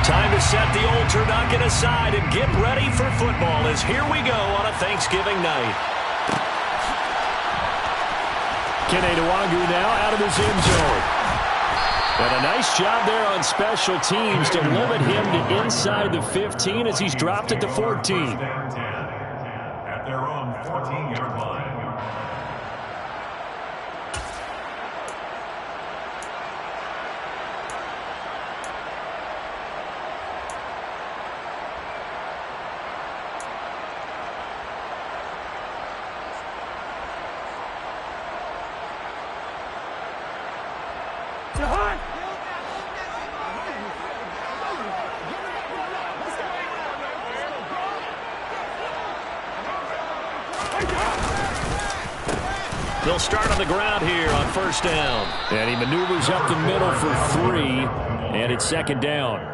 Time to set the old turducken aside and get ready for football as here we go on a Thanksgiving night. Keneduagu now out of his end zone. And a nice job there on special teams to limit him to inside the 15 as he's dropped it to 14. At their own 14-yard line. They'll start on the ground here on first down. And he maneuvers up the middle for 3, and it's second down.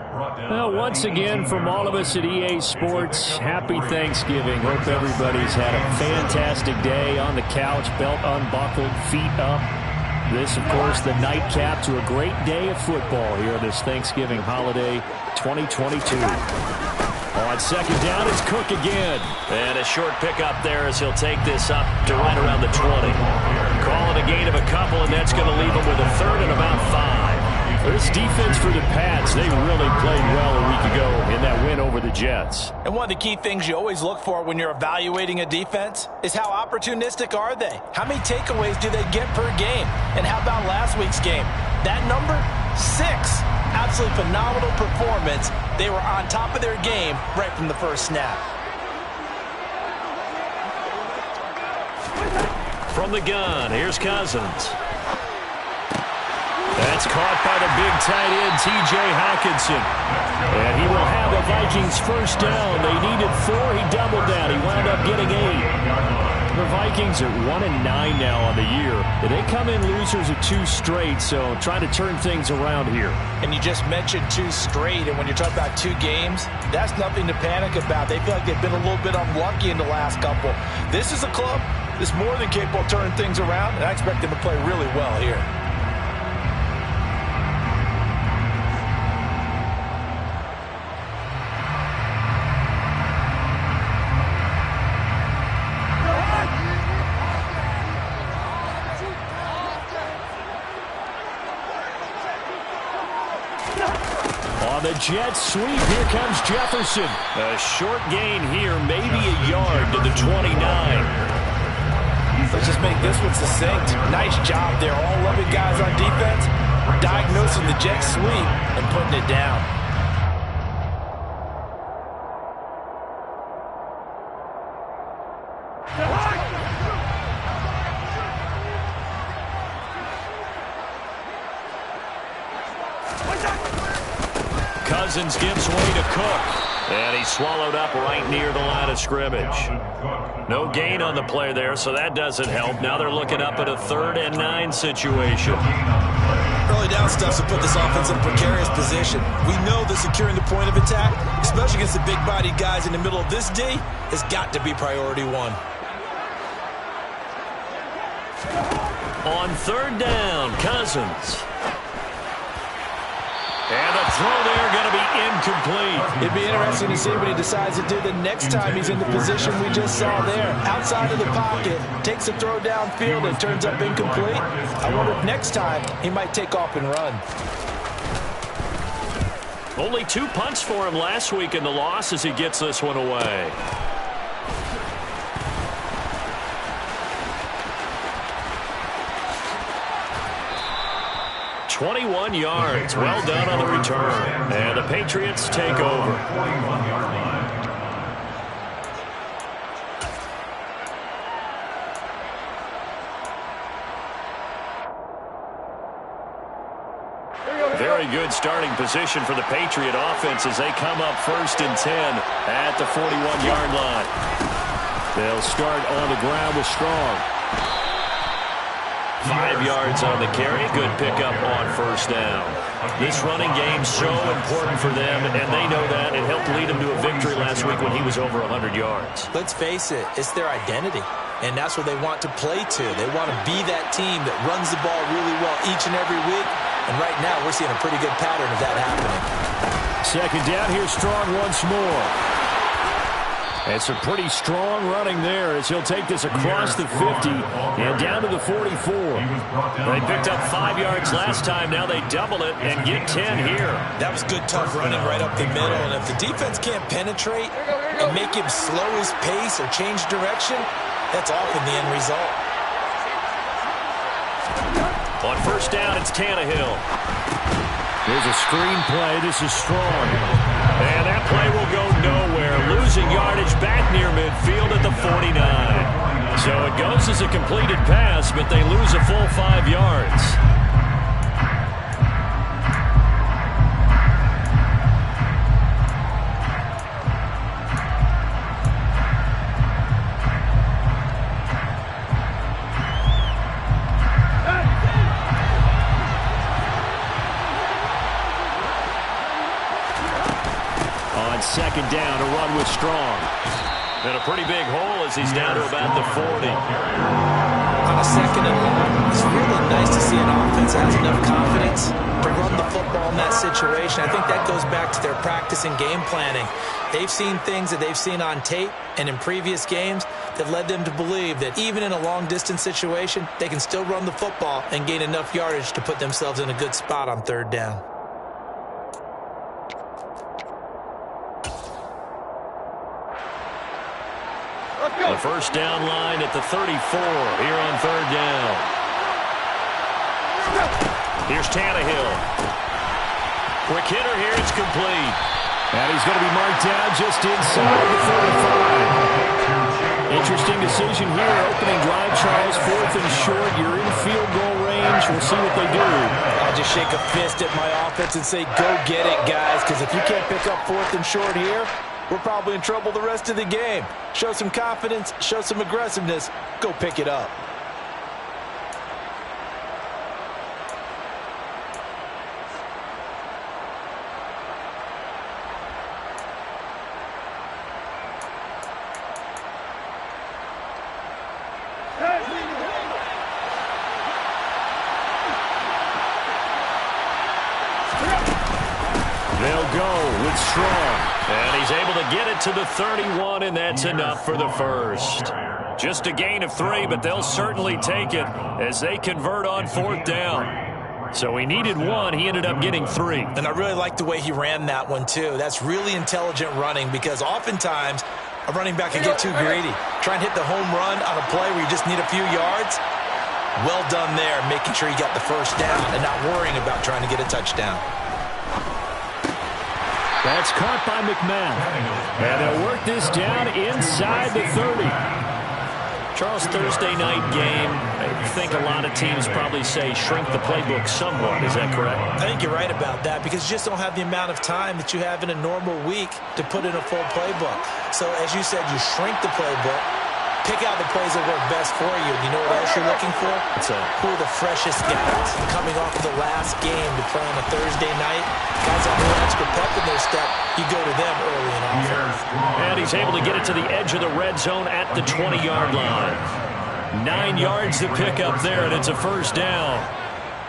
Well, once again, from all of us at EA Sports, happy Thanksgiving. Hope everybody's had a fantastic day on the couch, belt unbuckled, feet up. This, of course, the nightcap to a great day of football here this Thanksgiving holiday 2022. On second down, it's Cook again. And a short pickup there as he'll take this up to right around the 20. Call it a gain of a couple, and that's going to leave him with a third and about 5. This defense for the Pats, they really played well a week ago in that win over the Jets. And one of the key things you always look for when you're evaluating a defense is how opportunistic are they? How many takeaways do they get per game? And how about last week's game? That number? 6. Absolutely phenomenal performance. They were on top of their game right from the first snap. From the gun, here's Cousins. That's caught by the big tight end, T.J. Hockenson. And he will have the Vikings first down. They needed 4. He doubled that. He wound up getting 8. The Vikings are 1-9 now on the year. They come in losers of 2 straight, so trying to turn things around here. And you just mentioned 2 straight, and when you're talking about 2 games, that's nothing to panic about. They feel like they've been a little bit unlucky in the last couple. This is a club that's more than capable of turning things around, and I expect them to play really well here. The Jets sweep. Here comes Jefferson. A short gain here, maybe a yard to the 29. Let's just make this one succinct. Nice job there. All 11 guys on defense diagnosing the jet sweep and putting it down. Cousins gives way to Cook. And he's swallowed up right near the line of scrimmage. No gain on the play there, so that doesn't help. Now they're looking up at a 3rd and 9 situation. Early down stuff to put this offense in a precarious position. We know that securing the point of attack, especially against the big-bodied guys in the middle of this D, has got to be priority 1. On 3rd down, Cousins. And the throw there going to be incomplete. It'd be interesting to see what he decides to do the next time he's in the position we just saw there. Outside of the pocket, takes a throw downfield and turns up incomplete. I wonder if next time he might take off and run. Only 2 punts for him last week in the loss as he gets this one away. 21 yards. Well done on the return. And the Patriots take over. Very good starting position for the Patriot offense as they come up 1st and 10 at the 41-yard line. They'll start on the ground with Strong. 5 yards on the carry. Good pickup on 1st down. This running game so important for them, and they know that. It helped lead them to a victory last week when he was over 100 yards. Let's face it, it's their identity, and that's what they want to play to. They want to be that team that runs the ball really well each and every week, and right now we're seeing a pretty good pattern of that happening. second down. Here's Strong once more. And some pretty strong running there as he'll take this across the 50 and down to the 44. They picked up 5 yards last time. Now they double it and get 10 here. That was good, tough running right up the middle. And if the defense can't penetrate and make him slow his pace or change direction, that's often the end result. On first down, it's Tannehill. Here's a screen play. This is Strong. And that play will go nowhere. Losing yardage back near midfield at the 49. So it goes as a completed pass, but they lose a full 5 yards. Second down to run with Strong. And a pretty big hole as he's down to about the 40. On a second and long, it's really nice to see an offense that has enough confidence to run the football in that situation. I think that goes back to their practice and game planning. They've seen things that they've seen on tape and in previous games that led them to believe that even in a long-distance situation, they can still run the football and gain enough yardage to put themselves in a good spot on third down. The first down line at the 34 here on third down. Here's Tannehill. Quick hitter here. It's complete. And he's going to be marked down just inside the 35. Interesting decision here. Opening drive, Charles. Fourth and short. You're in field goal range. We'll see what they do. I'll just shake a fist at my offense and say, go get it, guys. Because if you can't pick up fourth and short here, we're probably in trouble the rest of the game. Show some confidence, show some aggressiveness, go pick it up. They'll go with Strong. And he's able to get it to the 31, and that's enough for the first. Just a gain of 3, but they'll certainly take it as they convert on fourth down. So he needed 1. He ended up getting 3. And I really like the way he ran that one, too. That's really intelligent running because oftentimes a running back can get too greedy. Try and hit the home run on a play where you just need a few yards. Well done there, making sure you got the first down and not worrying about trying to get a touchdown. That's caught by McMahon. And they'll work this down inside the 30. Charles, Thursday night game, I think a lot of teams probably say shrink the playbook somewhat. Is that correct? I think you're right about that because you just don't have the amount of time that you have in a normal week to put in a full playbook. So as you said, you shrink the playbook, pick out the plays that work best for you. You know what else you're looking for? Who are the freshest guys coming off of the last game to play on a Thursday night? Guys have a little extra pep in their step. You go to them early and often. And he's able to get it to the edge of the red zone at the 20-yard line. 9 yards to pick up there, and it's a first down.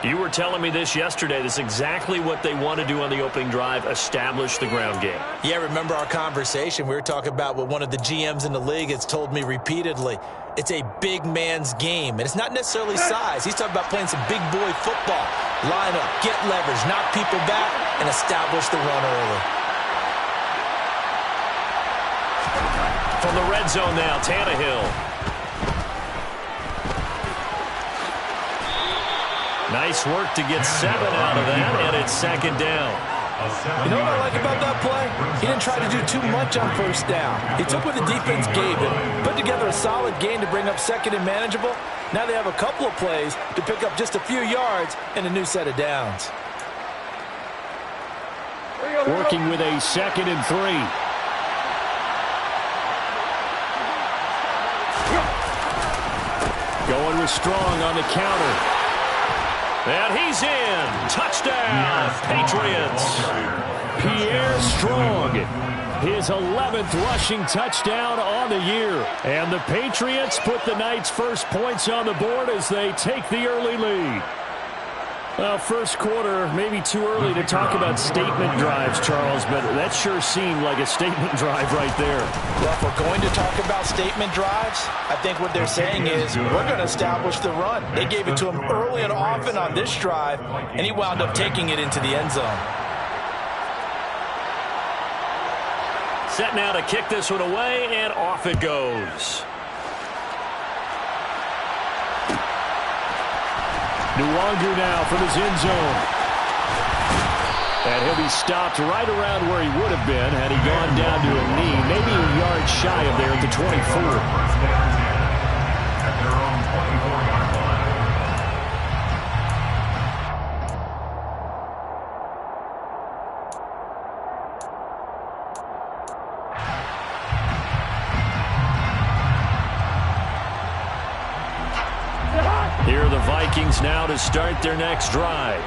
You were telling me this yesterday. This is exactly what they want to do on the opening drive, establish the ground game. Yeah, remember our conversation. We were talking about what one of the GMs in the league has told me repeatedly. It's a big man's game, and it's not necessarily size. He's talking about playing some big boy football. Line up, get leverage, knock people back, and establish the run early. From the red zone now, Tannehill. Nice work to get 7 out of that, and it's second down. You know what I like about that play? He didn't try to do too much on first down. He took what the defense gave him, put together a solid game to bring up second and manageable. Now they have a couple of plays to pick up just a few yards and a new set of downs. Working with a 2nd and 3. Going with Strong on the counter. And he's in. Touchdown, Patriots. Pierre Strong, his 11th rushing touchdown on the year. And the Patriots put the night's first points on the board as they take the early lead. Well, first quarter, maybe too early to talk about statement drives, Charles, but that sure seemed like a statement drive right there. Well, if we're going to talk about statement drives, I think what they're saying is we're going to establish the run. They gave it to him early and often on this drive, and he wound up taking it into the end zone. Set now to kick this one away, and off it goes. Nwangu now from his end zone. And he'll be stopped right around where he would have been had he gone down to a knee, maybe a yard shy of there at the 24. At their own 24-yard line. Here are the Vikings now to start their next drive.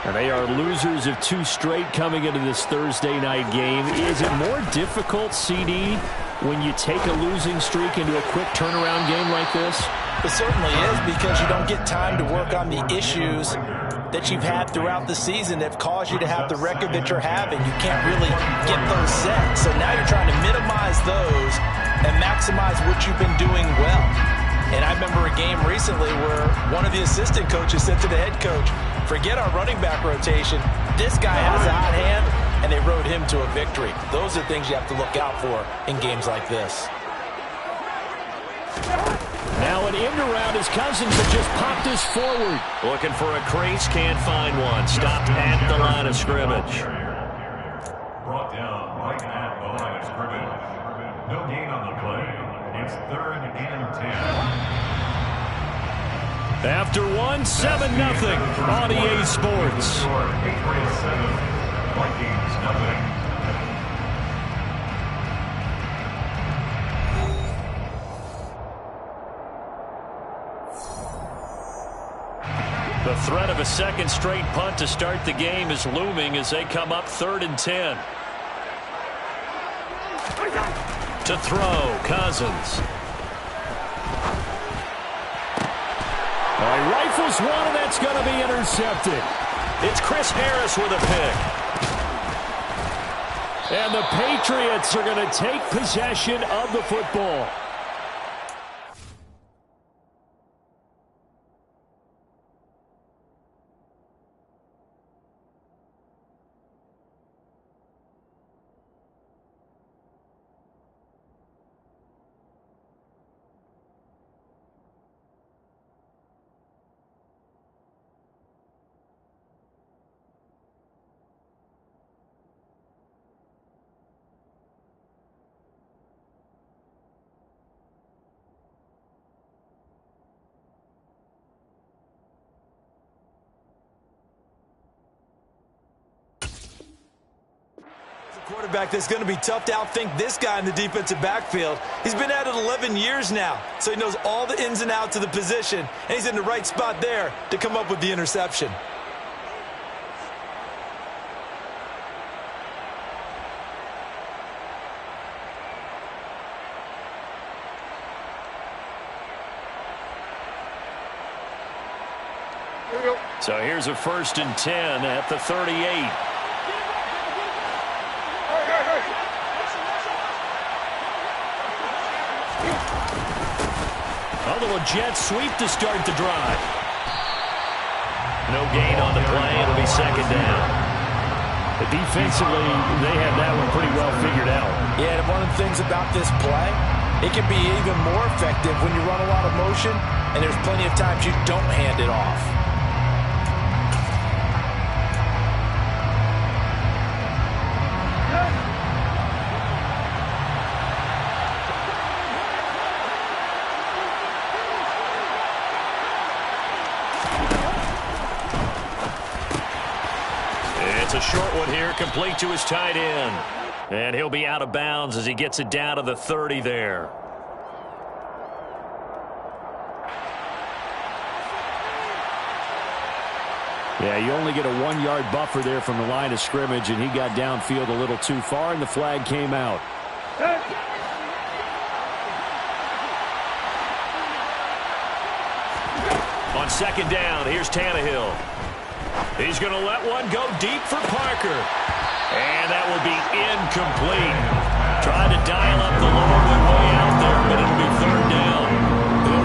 And they are losers of 2 straight coming into this Thursday night game. Is it more difficult, CD, when you take a losing streak into a quick turnaround game like this? It certainly is, because you don't get time to work on the issues that you've had throughout the season that have caused you to have the record that you're having. You can't really get those set. So now you're trying to minimize those and maximize what you've been doing well. And I remember a game recently where one of the assistant coaches said to the head coach, forget our running back rotation. This guy has a hot hand, and they rode him to a victory. Those are things you have to look out for in games like this. Now an end around as Cousins had just popped this forward. Looking for a crease, can't find one. Stopped at the line of scrimmage. Brought down right at the line of scrimmage. No gain on the play. It's 3rd and 10. After 1, 7-0 on EA Sports. Patriot 7, Vikings 0. The threat of a second straight punt to start the game is looming as they come up 3rd and 10. To throw, Cousins. He rifles one, and that's going to be intercepted. It's Chris Harris with a pick. And the Patriots are going to take possession of the football. Quarterback that's going to be tough to outthink this guy in the defensive backfield. He's been at it 11 years now, so he knows all the ins and outs of the position, and he's in the right spot there to come up with the interception. So here's a 1st and 10 at the 38. A little jet sweep to start the drive. No gain on the play. It'll be 2nd down. But defensively, they have that one pretty well figured out. Yeah, and one of the things about this play, it can be even more effective when you run a lot of motion, and there's plenty of times you don't hand it off. It's a short one here, complete to his tight end. And he'll be out of bounds as he gets it down to the 30 there. Yeah, you only get a 1-yard buffer there from the line of scrimmage, and he got downfield a little too far, and the flag came out. On 2nd down, here's Tannehill. He's going to let one go deep for Parker. And that will be incomplete. Trying to dial up the long way out there, but it'll be third down.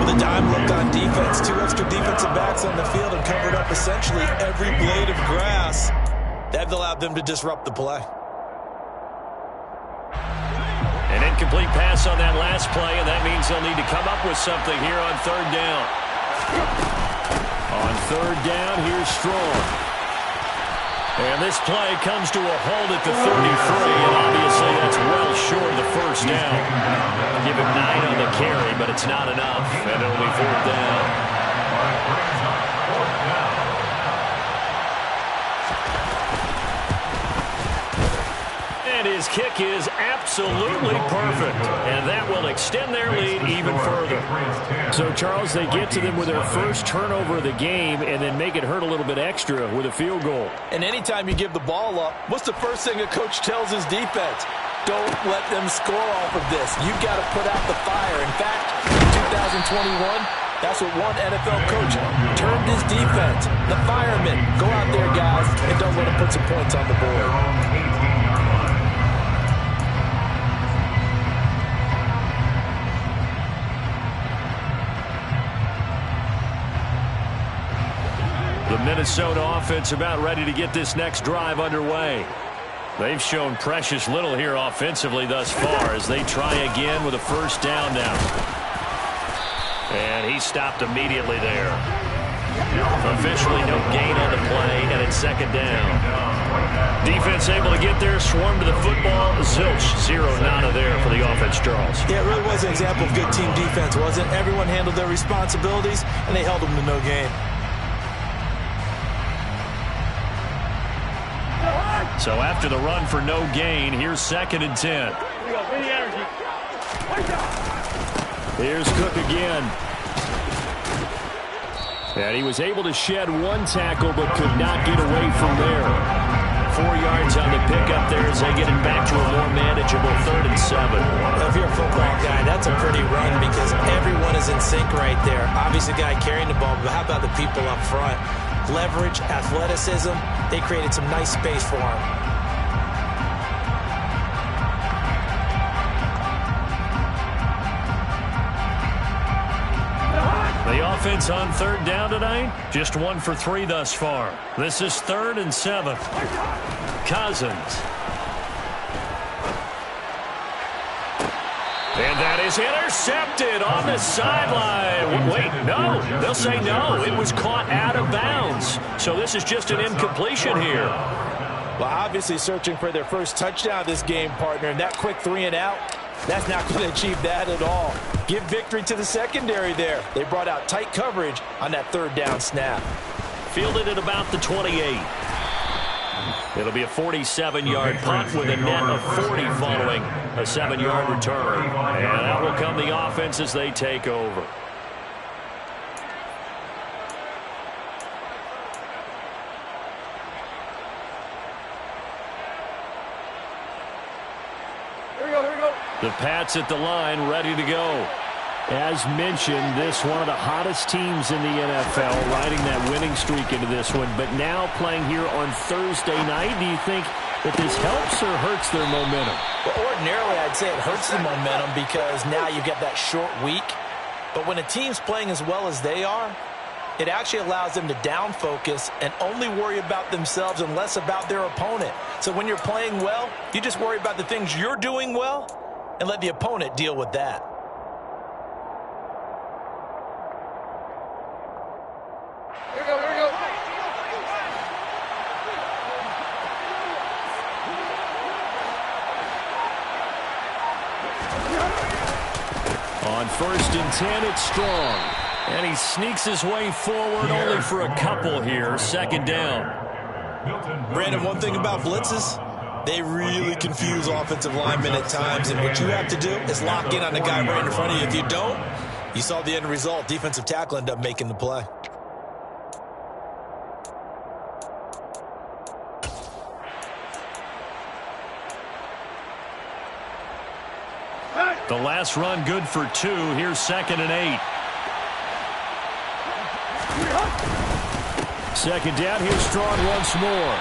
With a dime look on defense, 2 extra defensive backs on the field and covered up essentially every blade of grass. That allowed them to disrupt the play. An incomplete pass on that last play, and that means they'll need to come up with something here on third down. On third down, here's Strong. And this play comes to a halt at the 33, and obviously that's well short of the first down. Give him 9 on the carry, but it's not enough, and it'll be fourth down. And his kick is absolutely perfect, and that will extend their lead even further. So, Charles, they get to them with their first turnover of the game and then make it hurt a little bit extra with a field goal. And anytime you give the ball up, what's the first thing a coach tells his defense? Don't let them score off of this. You've got to put out the fire. In fact, in 2021, that's what one NFL coach termed his defense. The firemen. Go out there, guys, and don't let them put some points on the board. The Minnesota offense about ready to get this next drive underway. They've shown precious little here offensively thus far as they try again with a first down now. And he stopped immediately there. Officially no gain on the play, and it's second down. Defense able to get there, swarm to the football. Zilch, 0 nada there for the offense, Charles. Yeah, it really was an example of good team defense, wasn't it? Everyone handled their responsibilities, and they held them to no gain. So after the run for no gain, here's 2nd and 10. Here's Cook again. And he was able to shed 1 tackle but could not get away from there. 4 yards on the pickup there as they get it back to a more manageable 3rd and 7. If you're a football guy, that's a pretty run because everyone is in sync right there. Obviously, the guy carrying the ball, but how about the people up front? Leverage, athleticism, they created some nice space for him. The offense on 3rd down tonight, just 1 for 3 thus far. This is 3rd and 7. Cousins. And that is intercepted on the sideline. Wait, no. They'll say no. It was caught out of bounds. So this is just an incompletion here. Well, obviously searching for their first touchdown this game, partner. And that quick 3 and out, that's not going to achieve that at all. Give victory to the secondary there. They brought out tight coverage on that 3rd down snap. Fielded at about the 28. It'll be a 47-yard punt with a net of 40 following a 7-yard return. And out will come the offense as they take over. The Pats at the line, ready to go. As mentioned, this one of the hottest teams in the NFL, riding that winning streak into this one, but now playing here on Thursday night. Do you think that this helps or hurts their momentum? Well, ordinarily, I'd say it hurts the momentum because now you get that short week. But when a team's playing as well as they are, it actually allows them to down focus and only worry about themselves and less about their opponent. So when you're playing well, you just worry about the things you're doing well and let the opponent deal with that. Here we go, here we go. On 1st and 10, it's Strong. And he sneaks his way forward only for a couple here. 2nd down. Brandon, one thing about blitzes, they really confuse offensive linemen at times. And what you have to do is lock in on the guy right in front of you. If you don't, you saw the end result. Defensive tackle ended up making the play. The last run good for 2. Here's 2nd and 8. Second down, here's Strong once more.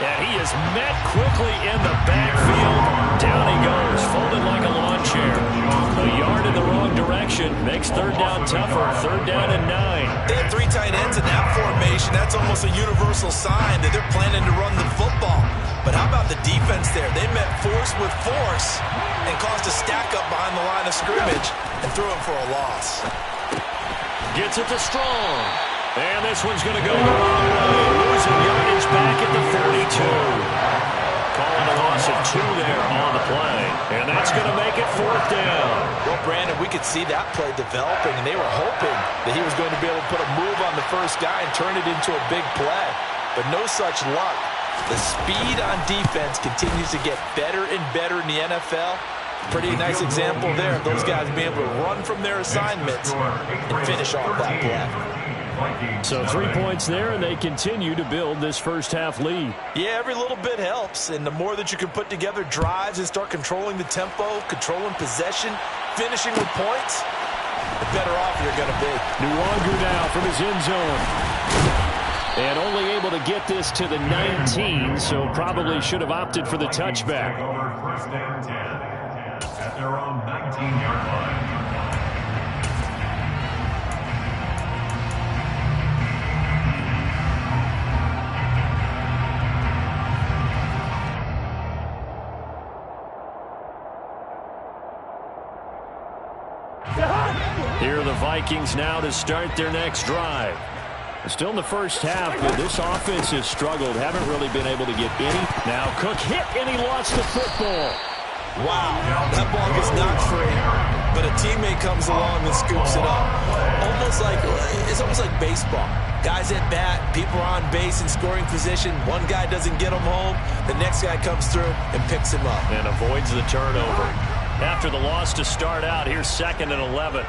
And he is met quickly in the backfield. Down he goes, folded like a lawn chair. A yard in the wrong direction makes third down tougher. Third down and 9. They had 3 tight ends in that formation. That's almost a universal sign that they're planning to run the football. But how about the defense there? They met force with force and caused a stack up behind the line of scrimmage and threw him for a loss. Gets it to Strong. And this one's going to go the wrong way. Losing yardage back at the 42. Calling a loss of 2 there on the play. And that's going to make it fourth down. Well, Brandon, we could see that play developing, and they were hoping that he was going to be able to put a move on the first guy and turn it into a big play. But no such luck. The speed on defense continues to get better and better in the NFL. Pretty nice example there of those guys being able to run from their assignments and finish off that play. So 3 points there, and they continue to build this first half lead. Yeah, every little bit helps, and the more that you can put together drives and start controlling the tempo, controlling possession, finishing with points, the better off you're going to be. Nwangu now from his end zone. And only able to get this to the 19, so probably should have opted for the touchback. First and 10 at their own 19-yard line. Here are the Vikings now to start their next drive. Still in the first half, but this offense has struggled. Haven't really been able to get any. Now Cook hit, and he lost the football. Wow, that ball gets knocked free, but a teammate comes along and scoops it up. It's almost like baseball. Guys at bat, people are on base in scoring position. One guy doesn't get him home. The next guy comes through and picks him up. And avoids the turnover. After the loss to start out, here's 2nd and 11.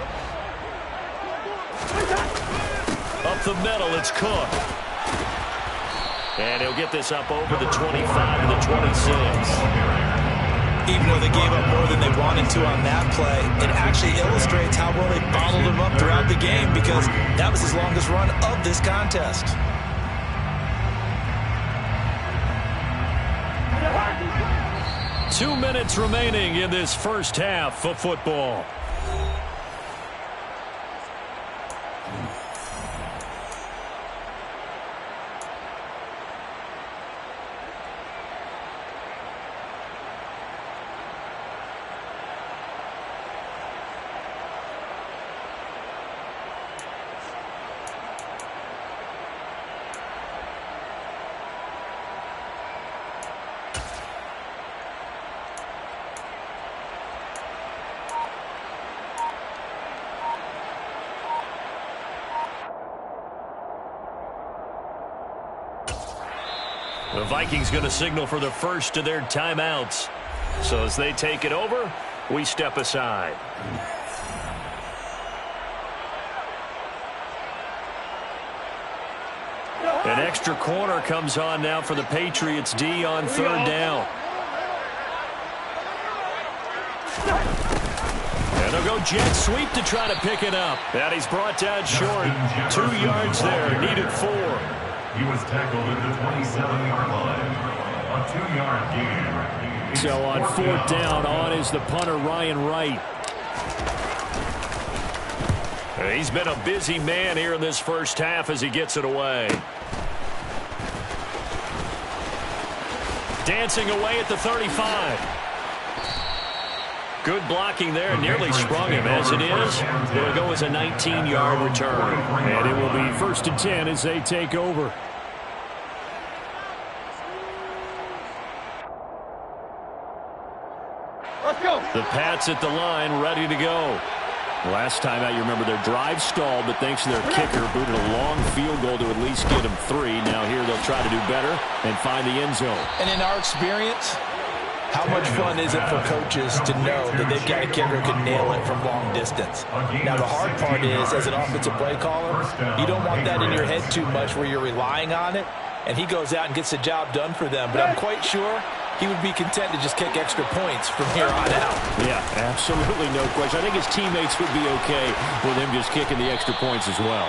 Up the middle, it's Cook. And he'll get this up over the 25 to the 26. Even though they gave up more than they wanted to on that play, it actually illustrates how well they bottled him up throughout the game, because that was his longest run of this contest. Two minutes remaining in this first half of football. The Vikings going to signal for the first of their timeouts. So as they take it over, we step aside. An extra corner comes on now for the Patriots D on third down. And they'll go jet sweep to try to pick it up. And he's brought down short. 2 yards there, needed 4. He was tackled at the 27-yard line. A 2-yard gain. So on fourth down, on is the punter, Ryan Wright. He's been a busy man here in this first half as he gets it away. Dancing away at the 35. Good blocking there, nearly sprung him. As it is, it'll go as a 19-yard return. And it will be 1st and 10 as they take over. Let's go. The Pats at the line, ready to go. Last time out, you remember their drive stalled, but thanks to their kicker, booted a long field goal to at least get them 3. Now here they'll try to do better and find the end zone. And in our experience, how much fun is it for coaches to know that they've got a kicker who can nail it from long distance? Now, the hard part is, as an offensive play caller, you don't want that in your head too much where you're relying on it, and he goes out and gets the job done for them. But I'm quite sure he would be content to just kick extra points from here on out. Yeah, absolutely no question. I think his teammates would be okay with him just kicking the extra points as well.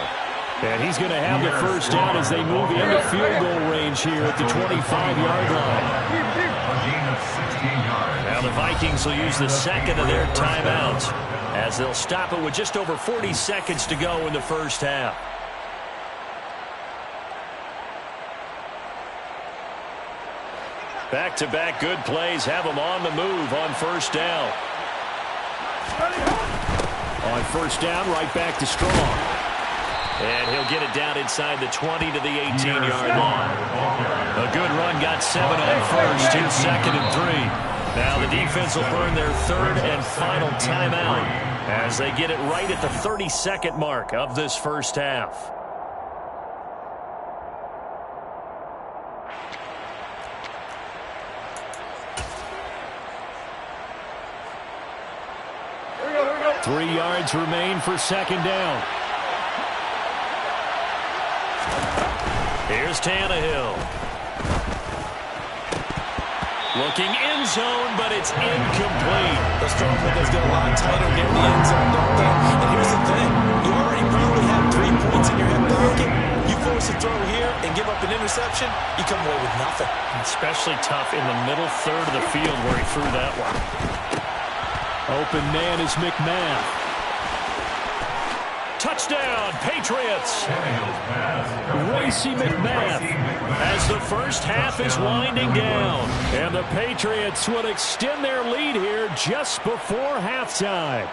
And he's going to have the first down as they move into field goal range here at the 25-yard line. Now the Vikings will use the second of their timeouts as they'll stop it with just over 40 seconds to go in the first half. Back-to-back good plays have them on the move on first down. On first down, right back to Strong. And he'll get it down inside the 20 to the 18-yard line. A good run got 7 on first, 2 second and 3. Now the defense will burn their third and final timeout as they get it right at the 30-second mark of this first half. Here we go. 3 yards remain for second down. Here's Tannehill. Looking end zone, but it's incomplete. Those throwing windows get a lot tighter getting the end zone, don't they? And here's the thing. You already probably have 3 points in your hip pocket. You force a throw here and give up an interception, you come away with nothing. Especially tough in the middle third of the field where he threw that one. Open man is McMath. Touchdown, Patriots. Racey McMath as the first half is winding down. And the Patriots would extend their lead here just before halftime.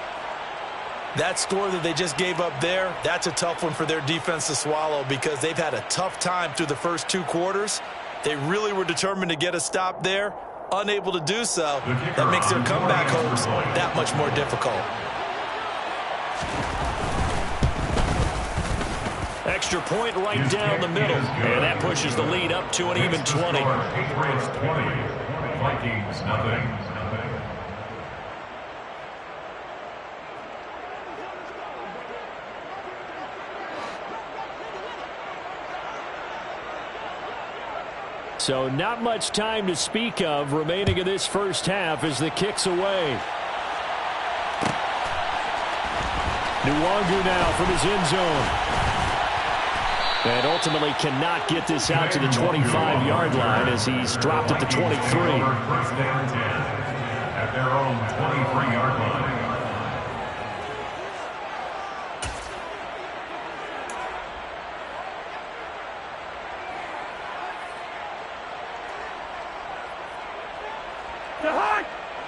That score that they just gave up there, that's a tough one for their defense to swallow because they've had a tough time through the first 2 quarters. They really were determined to get a stop there. Unable to do so, that makes their comeback hopes that much more difficult. Extra point right down the middle. And that pushes the lead up to an even 20. Patriots 20, Vikings nothing. So not much time to speak of remaining in this first half as the kick's away. Nwangu now from his end zone. And ultimately cannot get this out to the 25-yard line as he's dropped at the 23. First down 10 at their own 23-yard line.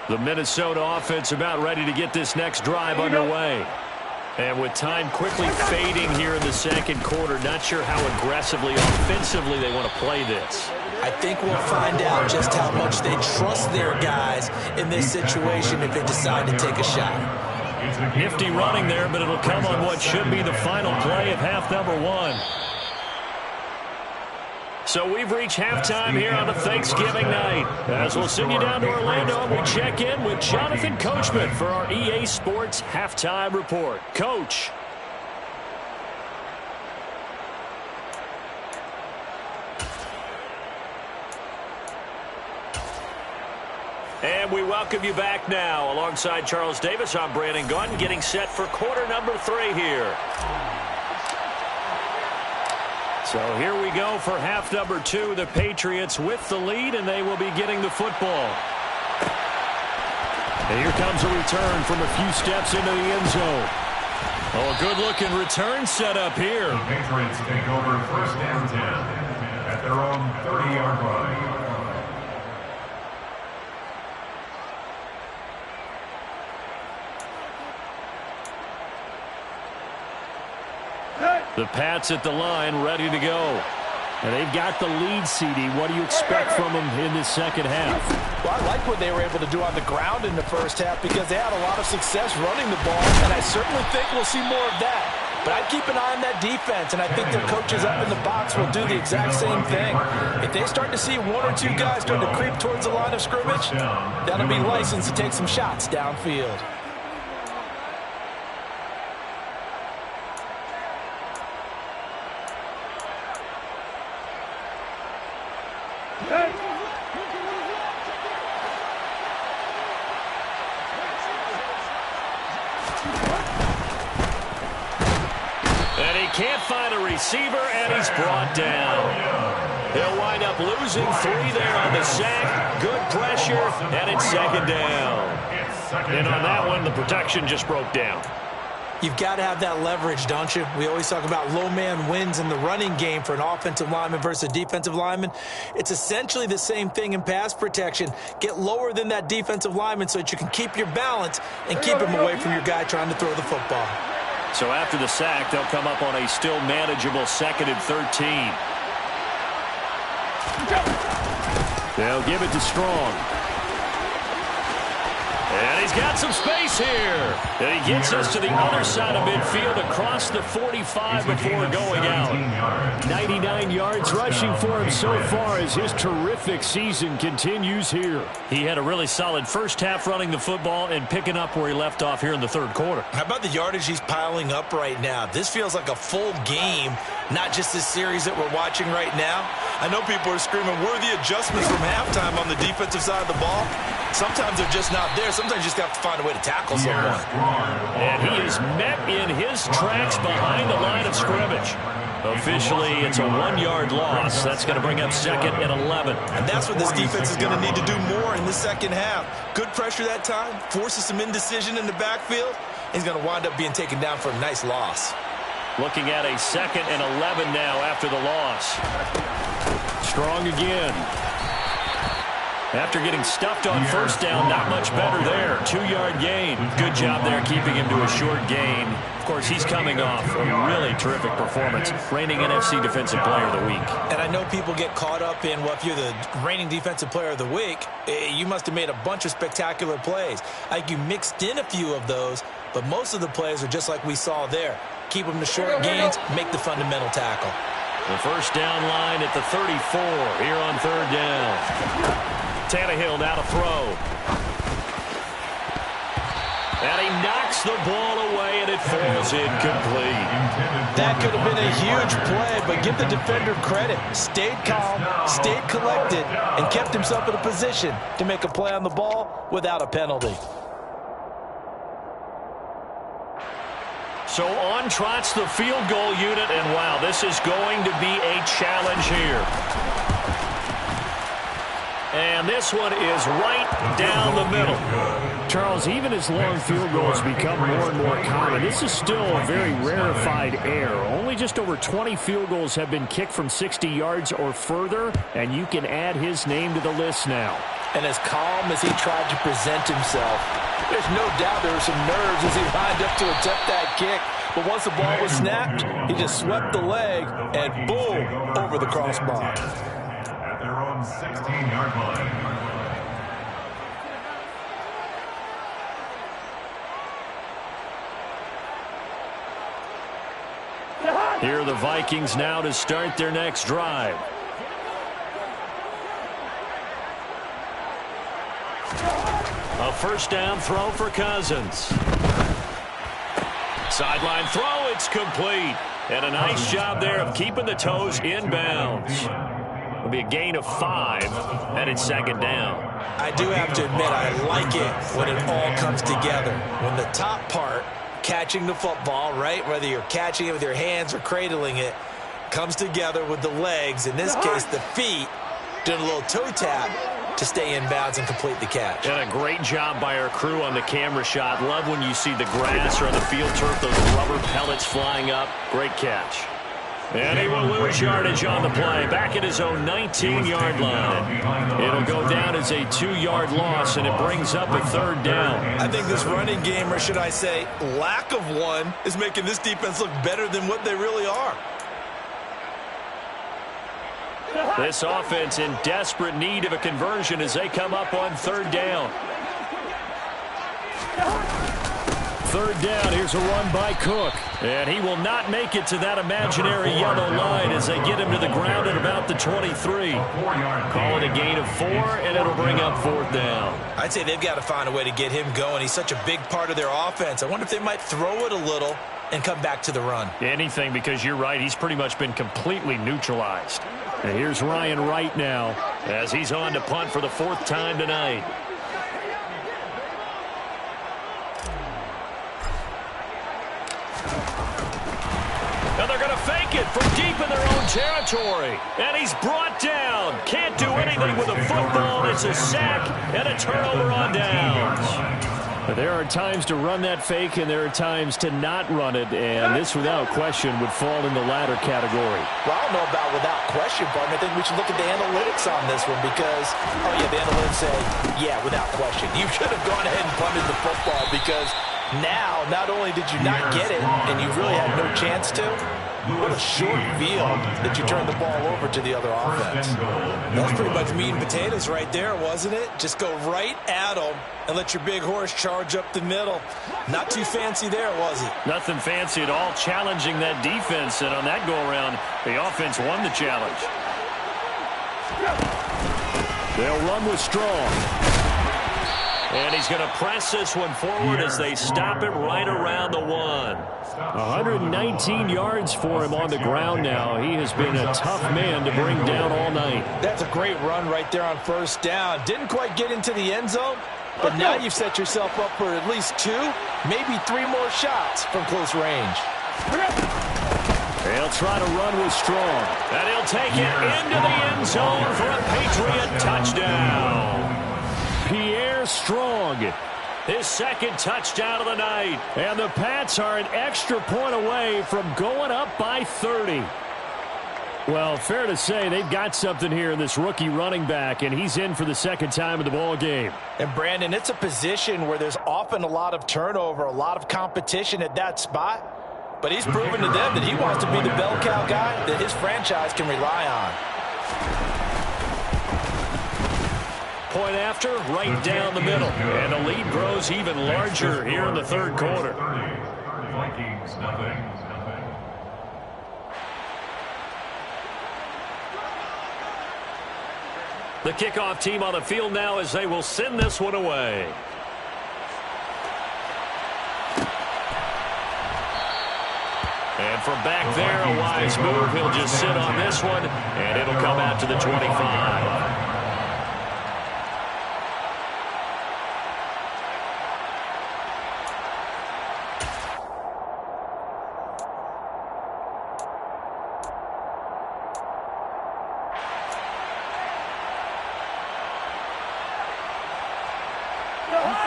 The Minnesota offense about ready to get this next drive underway. And with time quickly fading here in the second quarter, not sure how aggressively, offensively they want to play this. I think we'll find out just how much they trust their guys in this situation if they decide to take a shot. Nifty running there, but it'll come on what should be the final play of half number 1. So we've reached halftime here on a Thanksgiving night. As we'll send you down to Orlando and we check in with Jonathan Coachman for our EA Sports Halftime Report. Coach. And we welcome you back now. Alongside Charles Davis, I'm Brandon Gunn, getting set for quarter number 3 here. So here we go for half number 2. The Patriots with the lead, and they will be getting the football. And here comes a return from a few steps into the end zone. Oh, a good-looking return set up here. The Patriots take over first down 10 at their own 30-yard line. The Pats at the line, ready to go. And they've got the lead, CD. What do you expect from them in this second half? Well, I like what they were able to do on the ground in the first half because they had a lot of success running the ball, and I certainly think we'll see more of that. But I'd keep an eye on that defense, and I think their coaches up in the box will do the exact same thing. If they start to see 1 or 2 guys start to creep towards the line of scrimmage, that'll be licensed to take some shots downfield. can't find a receiver, and he's brought down. He'll wind up losing 3 there on the sack. Good pressure, and it's second down. And on that one, the protection just broke down. You've got to have that leverage, don't you? We always talk about low man wins in the running game for an offensive lineman versus a defensive lineman. It's essentially the same thing in pass protection. Get lower than that defensive lineman so that you can keep your balance and keep him away from your guy trying to throw the football. So after the sack, they'll come up on a still manageable 2nd and 13. They'll give it to Strong. And he's got some space here. And he gets us to the other side of midfield across the 45 before going out. 99 yards rushing for him so far as his terrific season continues here. He had a really solid first half running the football and picking up where he left off here in the 3rd quarter. How about the yardage he's piling up right now? This feels like a full game, not just this series that we're watching right now. I know people are screaming, where are the adjustments from halftime on the defensive side of the ball? Sometimes they're just not there. Sometimes you just have to find a way to tackle someone. And he is met in his tracks behind the line of scrimmage. Officially, it's a 1-yard loss. That's going to bring up 2nd and 11. And that's what this defense is going to need to do more in the second half. Good pressure that time, forces some indecision in the backfield. He's going to wind up being taken down for a nice loss. Looking at a 2nd and 11 now after the loss. Strong again. After getting stuffed on first down, not much better there. 2-yard gain. Good job there keeping him to a short gain. Of course, he's coming off a really terrific performance. Reigning NFC Defensive Player of the Week. And I know people get caught up in, well, if you're the reigning Defensive Player of the Week, you must have made a bunch of spectacular plays. I think you mixed in a few of those, but most of the plays are just like we saw there. Keep them to short gains, make the fundamental tackle. The first down line at the 34 here on 3rd down. Tannehill now to throw. And he knocks the ball away, and it falls incomplete. That could have been a huge play, but give the defender credit. Stayed calm, stayed collected, and kept himself in a position to make a play on the ball without a penalty. So on trots the field goal unit, and wow, this is going to be a challenge here. And this one is right down the middle. Charles, even as long field goals become more and more common, this is still a very rarefied air. Only just over 20 field goals have been kicked from 60 yards or further, and you can add his name to the list now. And as calm as he tried to present himself, there's no doubt there were some nerves as he lined up to attempt that kick. But once the ball was snapped, he just swept the leg and boom, over the crossbar. At their own 16-yard line. Here are the Vikings now to start their next drive. A first down throw for Cousins. Sideline throw, it's complete. And a nice job there of keeping the toes inbounds. It'll be a gain of 5, and it's 2nd down. I do have to admit, I like it when it all comes together. When the top part, catching the football, right, whether you're catching it with your hands or cradling it, comes together with the legs, in this case the feet, doing a little toe tap to stay in bounds and complete the catch. And a great job by our crew on the camera shot. Love when you see the grass or on the field turf, those rubber pellets flying up. Great catch. And he will lose yardage on the play. Back at his own 19-yard line. It'll go down as a 2-yard loss, and it brings up a 3rd down. I think this running game, or should I say lack of one, is making this defense look better than what they really are. This offense in desperate need of a conversion as they come up on 3rd down. 3rd down, here's a run by Cook. And he will not make it to that imaginary yellow line as they get him to the ground at about the 23. Call it a gain of 4, and it'll bring up 4th down. I'd say they've got to find a way to get him going. He's such a big part of their offense. I wonder if they might throw it a little and come back to the run. Anything, because you're right, he's pretty much been completely neutralized. And here's Ryan Wright now as he's on to punt for the 4th time tonight. And they're going going to fake it from deep in their own territory. And he's brought down. Can't do anything with a football. It's a sack and a turnover on downs. But there are times to run that fake, and there are times to not run it, and this, without question, would fall in the latter category. Well, I don't know about without question, but I think we should look at the analytics on this one because, oh, yeah, the analytics say, yeah, without question. You should have gone ahead and punted the football because now, not only did you not get it, and you really had no chance to, what a short field that you turned the ball over to the other offense. That was pretty much meat and potatoes right there, wasn't it? Just go right at them and let your big horse charge up the middle. Not too fancy there, was it? Nothing fancy at all, challenging that defense, and on that go-around, the offense won the challenge. They'll run with Strong. And he's going to press this one forward as they stop it right around the 1. 119 yards for him on the ground now. He has been a tough man to bring down all night. That's a great run right there on first down. Didn't quite get into the end zone, but now you've set yourself up for at least 2, maybe 3 more shots from close range. He'll try to run with Strong. And he'll take it into the end zone for a Patriot touchdown. Pierre Strong, his second touchdown of the night. And the Pats are an extra point away from going up by 30. Well, fair to say they've got something here in this rookie running back, and he's in for the second time in the ball game. And, Brandon, it's a position where there's often a lot of turnover, a lot of competition at that spot. But he's proven to them that he wants to be the bell cow guy that his franchise can rely on. Point after, right down the middle. And the lead grows even larger here in the third quarter. Vikings, nothing. The kickoff team on the field now as they will send this one away. And from back there, a wise move. He'll just sit on this one, and it'll come out to the 25.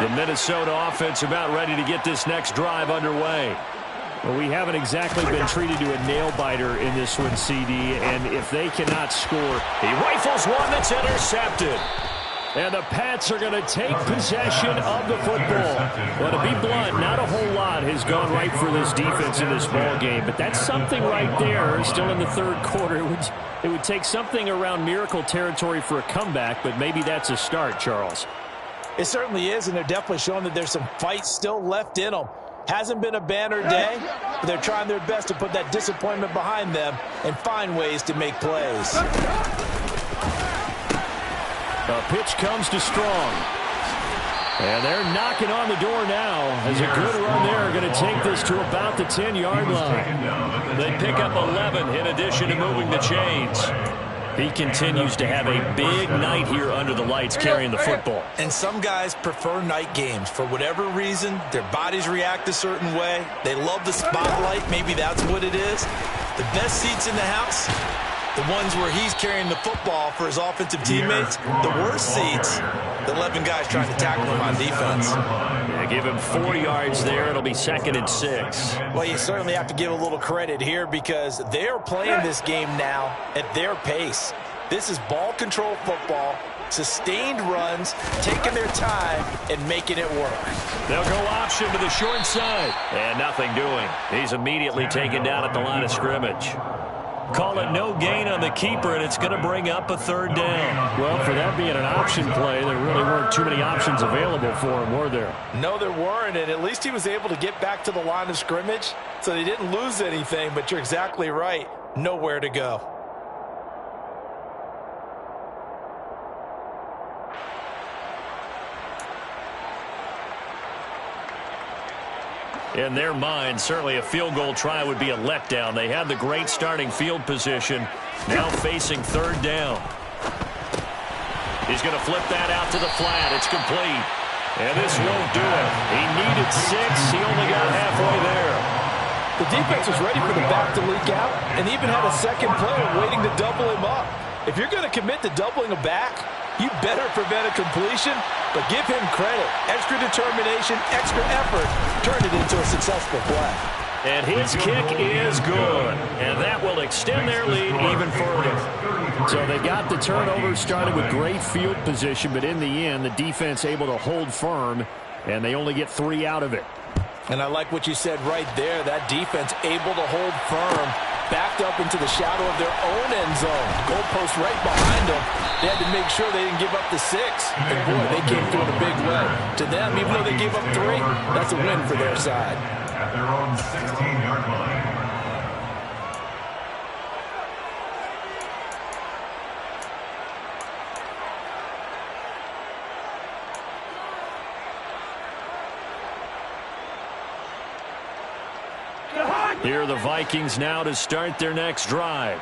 The Minnesota offense about ready to get this next drive underway. Well, we haven't exactly been treated to a nail-biter in this one, CD, and if they cannot score, he rifles one that's intercepted. And the Pats are going to take possession of the football. Well, to be blunt, not a whole lot has gone right for this defense in this ball game, but that's something right there. Still in the third quarter, it would take something around miracle territory for a comeback, but maybe that's a start, Charles. It certainly is, and they're definitely showing that there's some fight still left in them. Hasn't been a banner day, but they're trying their best to put that disappointment behind them and find ways to make plays. The pitch comes to Strong. And they're knocking on the door now as a good run there going to take this to about the 10-yard line. They pick up 11 in addition to moving the chains. He continues to have a big night here under the lights carrying the football. And some guys prefer night games. For whatever reason, their bodies react a certain way. They love the spotlight. Maybe that's what it is. The best seats in the house, the ones where he's carrying the football for his offensive teammates. The worst seats, the 11 guys trying to tackle him on defense. Yeah, give him 4 yards there. It'll be 2nd and 6. Well, you certainly have to give a little credit here because they're playing this game now at their pace. This is ball control football, sustained runs, taking their time, and making it work. They'll go option to the short side. And nothing doing. He's immediately taken down at the line of scrimmage. Call it no gain on the keeper, and it's going to bring up a 3rd down. Well, for that being an option play, there really weren't too many options available for him, were there? No, there weren't, and at least he was able to get back to the line of scrimmage, so they didn't lose anything, but you're exactly right. Nowhere to go. In their mind, certainly a field goal try would be a letdown. They had the great starting field position, now facing 3rd down. He's going to flip that out to the flat. It's complete. And this won't do it. He needed 6. He only got halfway there. The defense was ready for the back to leak out and even had a second player waiting to double him up. If you're going to commit to doubling a back, you better prevent a completion, but give him credit. Extra determination, extra effort turned it into a successful play. And his kick is good. And that will extend their lead even further. So they got the turnover started with great field position, but in the end, the defense able to hold firm, and they only get 3 out of it. And I like what you said right there. That defense able to hold firm, backed up into the shadow of their own end zone. Goalpost right behind them. They had to make sure they didn't give up the 6. And boy, they came through in a big way. To them, even though they gave up 3, that's a win for their side. At their own 16-yard line. Here are the Vikings now to start their next drive.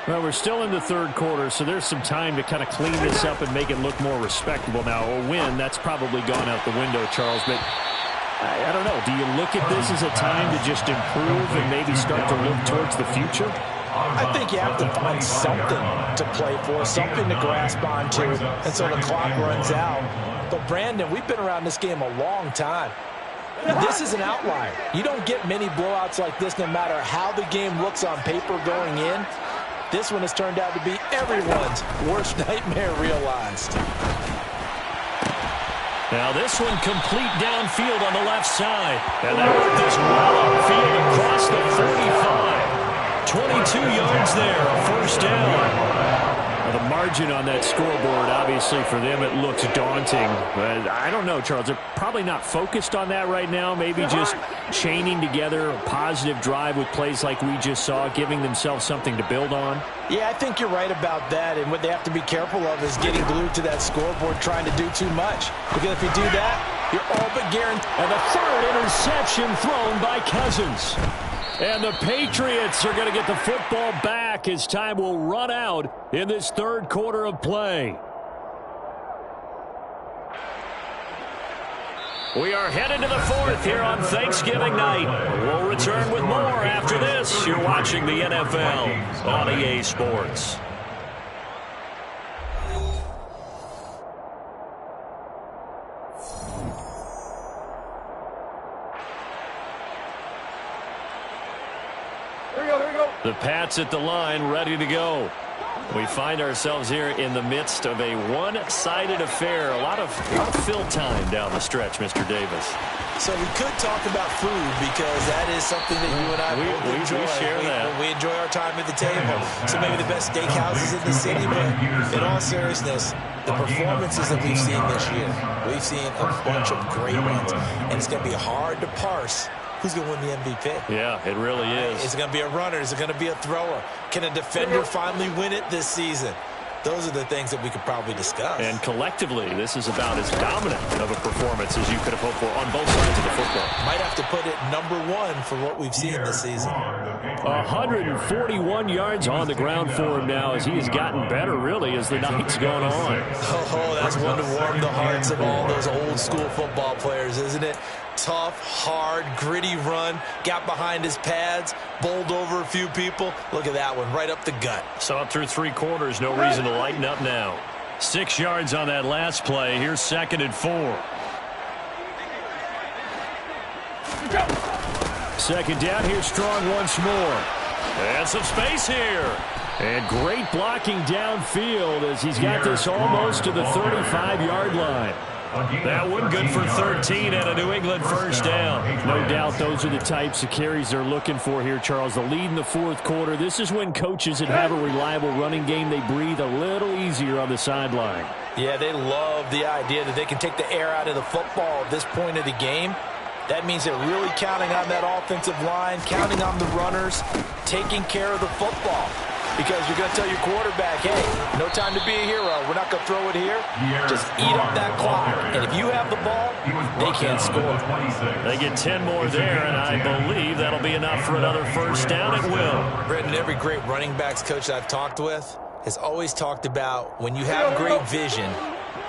Well, we're still in the third quarter, so there's some time to kind of clean this up and make it look more respectable. Now, a win, that's probably gone out the window, Charles, but I don't know. Do you look at this as a time to just improve and maybe start to look towards the future? I think you have to find something to play for, something to grasp onto until the clock runs out. But, Brandon, we've been around this game a long time. This is an outlier. You don't get many blowouts like this no matter how the game looks on paper going in. This one has turned out to be everyone's worst nightmare realized. Now this one complete downfield on the left side. And that worked this well upfield across the 45. 22 yards there, a first down. The margin on that scoreboard, obviously, for them, it looks daunting. But I don't know, Charles. They're probably not focused on that right now. Maybe just chaining together a positive drive with plays like we just saw, giving themselves something to build on. Yeah, I think you're right about that. And what they have to be careful of is getting glued to that scoreboard, trying to do too much. Because if you do that, you're all but guaranteed. And the third interception thrown by Cousins. And the Patriots are going to get the football back as time will run out in this third quarter of play. We are headed to the fourth here on Thanksgiving night. We'll return with more after this. You're watching the NFL on EA Sports. The Pats at the line, ready to go. We find ourselves here in the midst of a one-sided affair. A lot of fill time down the stretch, Mr. Davis. So we could talk about food because that is something that you and I both enjoy. We share that. We enjoy our time at the table. So maybe the best steakhouses in the city, but in all seriousness, the performances that we've seen this year, we've seen a bunch of great ones, and it's going to be hard to parse who's going to win the MVP. Yeah, it really is. Is it going to be a runner? Is it going to be a thrower? Can a defender finally win it this season? Those are the things that we could probably discuss. And collectively, this is about as dominant of a performance as you could have hoped for on both sides of the football. Might have to put it #1 for what we've seen this season. 141 yards on the ground for him now as he has gotten better, really, as the night's gone on. Oh, that's one to warm the hearts of all those old-school football players, isn't it? Tough, hard, gritty run, got behind his pads, bowled over a few people. Look at that one, right up the gut. Saw it through 3 quarters, no reason to lighten up now. 6 yards on that last play. Here's 2nd and 4. Second down, here's Strong once more. And some space here. And great blocking downfield as he's got this almost to the 35-yard line. That one good for 13 and a New England first down. No doubt those are the types of carries they're looking for here, Charles. The lead in the fourth quarter. This is when coaches that have a reliable running game, they breathe a little easier on the sideline. Yeah, they love the idea that they can take the air out of the football at this point of the game. That means they're really counting on that offensive line, counting on the runners, taking care of the football. Because you're going to tell your quarterback, hey, no time to be a hero. We're not going to throw it here. Just eat up that clock. And if you have the ball, they can't score. They get 10 more there, and I believe that'll be enough for another first down. It will. Brendan, every great running backs coach I've talked with has always talked about when you have great vision,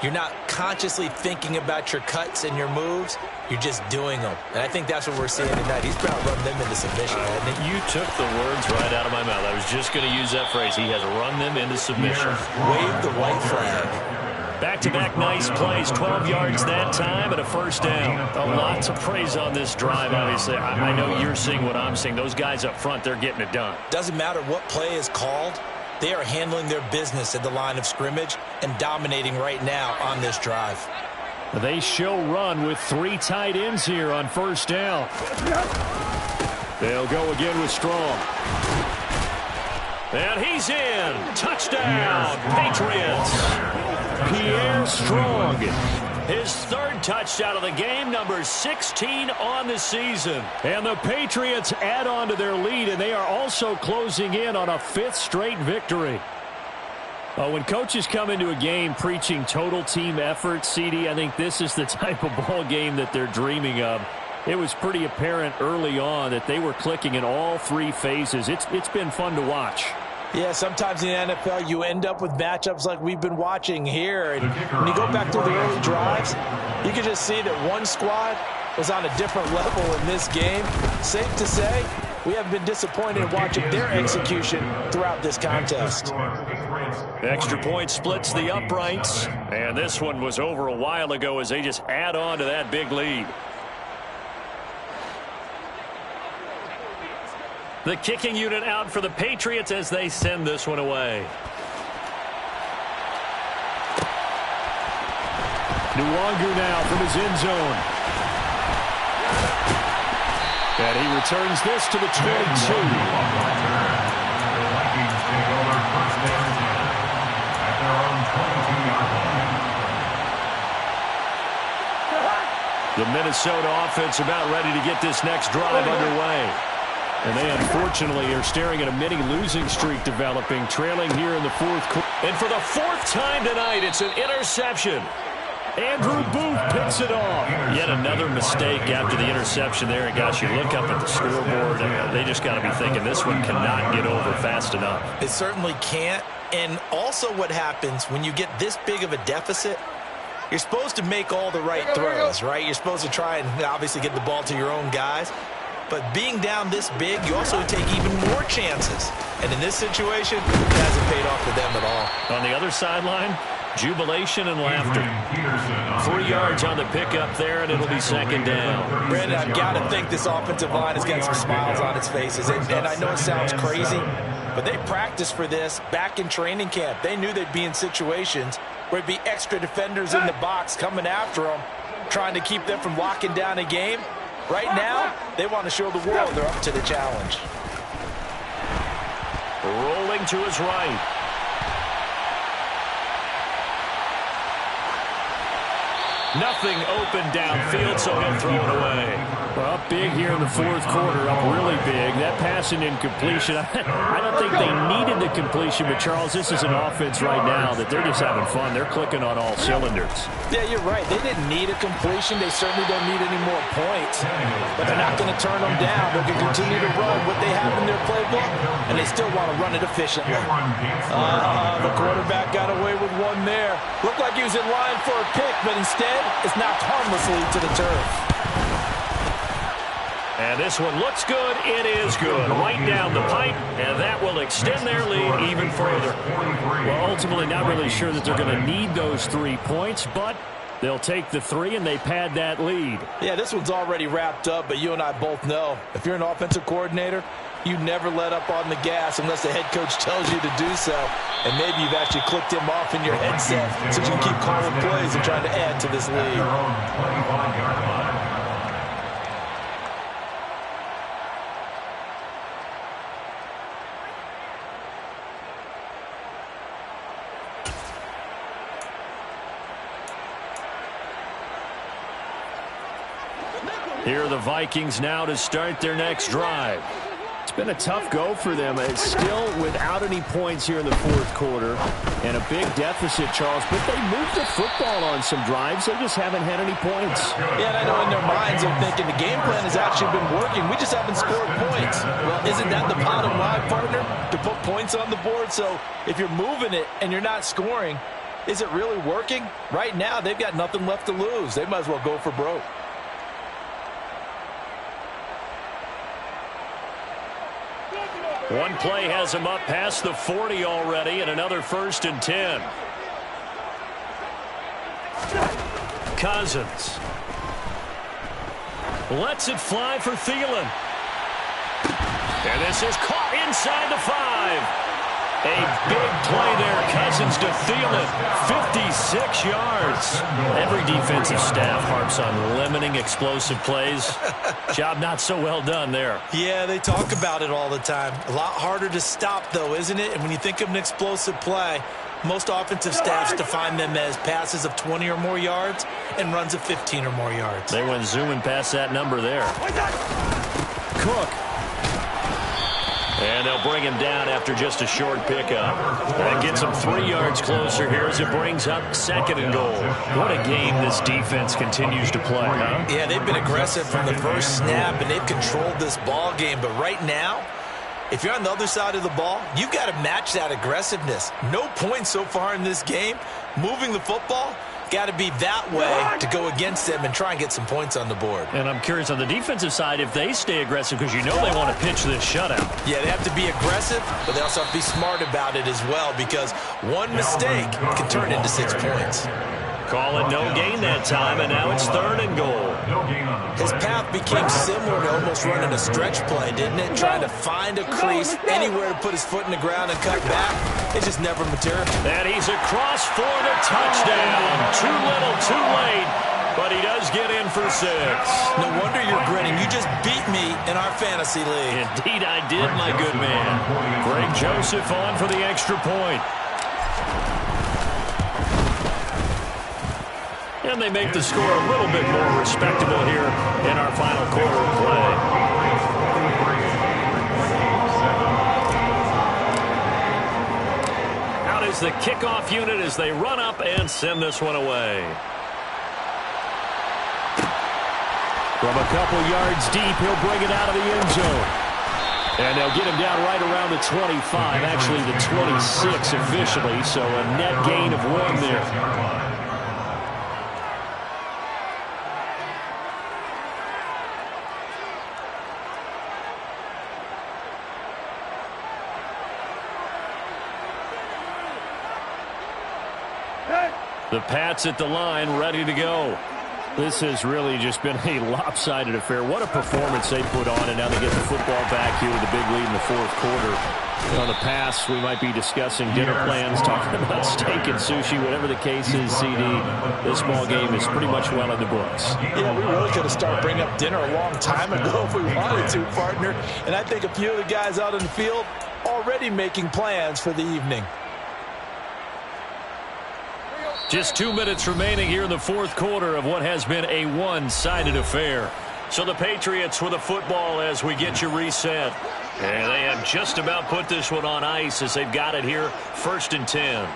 You're not consciously thinking about your cuts and your moves. You're just doing them. And I think that's what we're seeing tonight. He's about to run them into submission, hasn't he? You took the words right out of my mouth. I was just going to use that phrase. He has run them into submission. Wave the white flag. Back-to-back nice plays, 12 yards that time and a first down. A lot to praise on this drive, obviously. I know you're seeing what I'm seeing. Those guys up front, they're getting it done. Doesn't matter what play is called. They are handling their business at the line of scrimmage and dominating right now on this drive. They show run with 3 tight ends here on first down. They'll go again with Strong. And he's in. Touchdown, Patriots. Pierre Strong, his 3rd touchdown of the game, number 16 on the season. And the Patriots add on to their lead, and they are also closing in on a 5th straight victory. When coaches come into a game preaching total team effort, CD, I think this is the type of ball game that they're dreaming of. It was pretty apparent early on that they were clicking in all 3 phases. It's been fun to watch. Yeah, sometimes in the NFL you end up with matchups like we've been watching here. And when you go back through the early drives, you can just see that one squad was on a different level in this game. Safe to say, we haven't been disappointed in watching their execution throughout this contest. Extra point splits the uprights. And this one was over a while ago as they just add on to that big lead. The kicking unit out for the Patriots as they send this one away. Nwangu now from his end zone. And he returns this to the 22. The Minnesota offense about ready to get this next drive underway. And they unfortunately are staring at a mini losing streak developing, trailing here in the 4th quarter. And for the 4th time tonight, it's an interception. Andrew Booth picks it off. Yet another mistake after the interception there. And gosh, you look up at the scoreboard, and they just got to be thinking this one cannot get over fast enough. It certainly can't. And also what happens when you get this big of a deficit, you're supposed to make all the right throws, right? You're supposed to try and obviously get the ball to your own guys. But being down this big, you also take even more chances. And in this situation, it hasn't paid off for them at all. On the other sideline, jubilation and laughter. 3 yards on the pickup there, and it'll be 2nd down. Brandon, I've got to think this offensive line has got some smiles on its faces. And I know it sounds crazy, but they practiced for this back in training camp. They knew they'd be in situations where it'd be extra defenders in the box coming after them, trying to keep them from locking down a game. Right now, they want to show the world they're up to the challenge. Rolling to his right. Nothing open downfield, so he'll throw it away. Well, up big here in the 4th quarter, up really big. That passing incompletion, I don't think they needed the completion, but Charles, this is an offense right now that they're just having fun. They're clicking on all cylinders. Yeah, you're right. They didn't need a completion. They certainly don't need any more points, but they're not going to turn them down. They're going to continue to run what they have in their playbook, and they still want to run it efficiently. The quarterback got away with one there. Looked like he was in line for a pick, but instead, it's knocked harmlessly to the turf. And this one looks good. It is good. Right down the pipe, and that will extend their lead even further. Well, ultimately, not really sure that they're going to need those 3 points, but they'll take the 3, and they pad that lead. Yeah, this one's already wrapped up, but you and I both know if you're an offensive coordinator, you never let up on the gas unless the head coach tells you to do so. And maybe you've actually clicked him off in your headset so you can keep calling plays and trying to add to this lead. Here are the Vikings now to start their next drive. It's been a tough go for them. It's still without any points here in the 4th quarter and a big deficit, Charles. But they moved the football on some drives. They just haven't had any points. Yeah, and I know in their minds they're thinking the game plan has actually been working. We just haven't scored points. Well, isn't that the bottom line, partner? To put points on the board. So if you're moving it and you're not scoring, Is it really working? Right now, they've got nothing left to lose. They might as well go for broke. One play has him up past the 40 already, and another 1st and 10. Cousins lets it fly for Thielen. And this is caught inside the 5. A big play there. Cousins to Thielen. 56 yards. Every defensive staff harps on limiting explosive plays. Job not so well done there. Yeah, they talk about it all the time. A lot harder to stop, though, isn't it? And when you think of an explosive play, most offensive staffs define them as passes of 20 or more yards and runs of 15 or more yards. They went zooming past that number there. Cook. And they'll bring him down after just a short pickup. That gets him 3 yards closer here as it brings up 2nd and goal. What a game this defense continues to play, huh? Yeah, they've been aggressive from the first snap, and they've controlled this ball game. But right now, if you're on the other side of the ball, you've got to match that aggressiveness. No points so far in this game. Moving the football, got to be that way to go against them and try and get some points on the board. And I'm curious on the defensive side if they stay aggressive, because you know they want to pitch this shutout. Yeah, they have to be aggressive, but they also have to be smart about it as well, because one mistake can turn into 6 points. Call it no gain that time, and now it's 3rd and goal. His path became similar to almost running a stretch play, didn't it? Trying to find a crease anywhere to put his foot in the ground and cut back. It just never materialized. And he's across for the touchdown. Too little, too late, but he does get in for 6. No wonder you're grinning. You just beat me in our fantasy league. Indeed I did, my good man. Greg Joseph on for the extra point. And they make the score a little bit more respectable here in our final quarter of play. Out is the kickoff unit as they run up and send this one away. From a couple yards deep, he'll bring it out of the end zone. And they'll get him down right around the 25, actually the 26 officially, so a net gain of 1 there. The Pats at the line, ready to go. This has really just been a lopsided affair. What a performance they put on, and now they get the football back here with a big lead in the 4th quarter. On the pass, we might be discussing dinner plans, talking about steak and sushi, whatever the case is, CD. This ball game is pretty much well in the books. Yeah, we really could have started bringing up dinner a long time ago if we wanted to, partner. And I think a few of the guys out in the field already making plans for the evening. Just 2 minutes remaining here in the 4th quarter of what has been a one-sided affair. So the Patriots with the football as we get you reset. And they have just about put this one on ice as they've got it here, 1st and 10.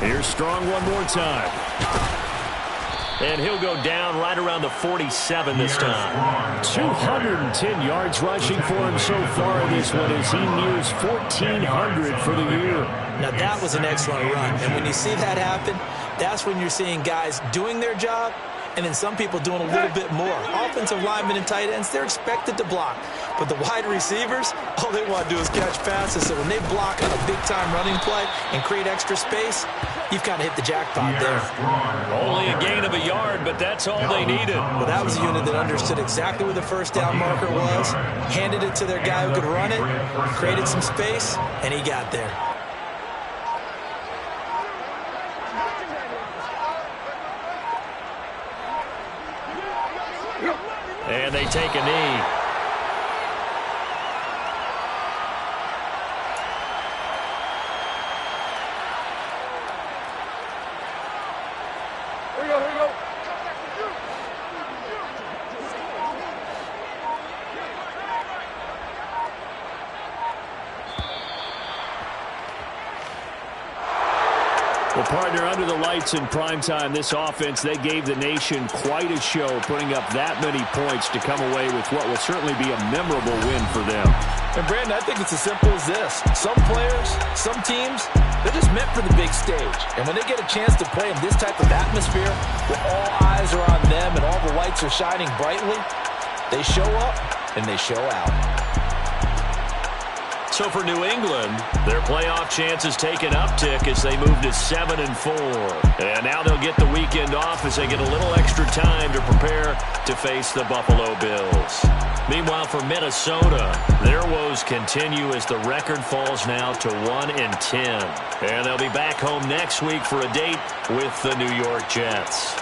Here's Strong one more time. And he'll go down right around the 47 this time. 210 yards rushing for him so far in this one as he nears 1,400 for the year. Now that was an excellent run. And when you see that happen, that's when you're seeing guys doing their job and then some people doing a little bit more. Offensive linemen and tight ends, they're expected to block. But the wide receivers, all they want to do is catch passes. So when they block on a big-time running play and create extra space, you've kind of hit the jackpot there. Only a gain of a yard, but that's all they needed. Well, that was a unit that understood exactly where the first down marker was, handed it to their guy who could run it, created some space, and he got there. And they take a knee. Here we go, here we go. Well, partner, under the lights in primetime, this offense, they gave the nation quite a show, putting up that many points to come away with what will certainly be a memorable win for them. And, Brandon, I think it's as simple as this. Some players, some teams, they're just meant for the big stage. And when they get a chance to play in this type of atmosphere, where all eyes are on them and all the lights are shining brightly, they show up and they show out. So for New England, their playoff chances take an uptick as they move to 7-4. And now they'll get the weekend off as they get a little extra time to prepare to face the Buffalo Bills. Meanwhile, for Minnesota, their woes continue as the record falls now to 1-10. And they'll be back home next week for a date with the New York Jets.